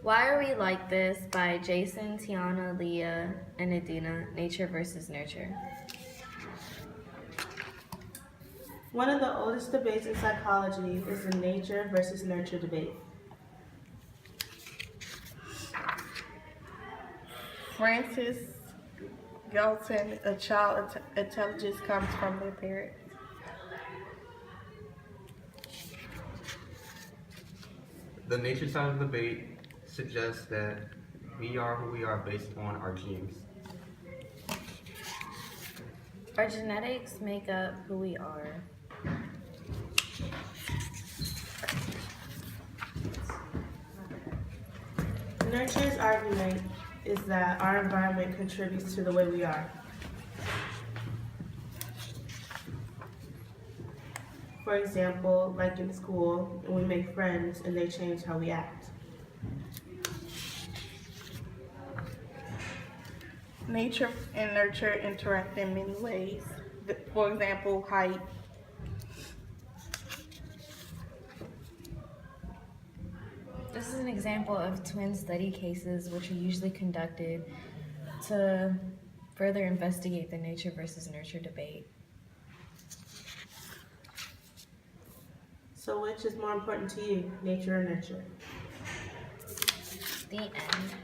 Why Are We Like This by Jason, Tianna, Leah, and Nadeena, Nature versus Nurture. One of the oldest debates in psychology is the nature versus nurture debate. Francis Galton, a child's intelligence comes from their parents. The nature side of the debate suggests that we are who we are based on our genes. Our genetics make up who we are. Nurture's argument is that our environment contributes to the way we are. For example, like in school, we make friends and they change how we act. Nature and nurture interact in many ways. For example, height. This is an example of twin study cases which are usually conducted to further investigate the nature versus nurture debate. So which is more important to you, nature or nurture? The end.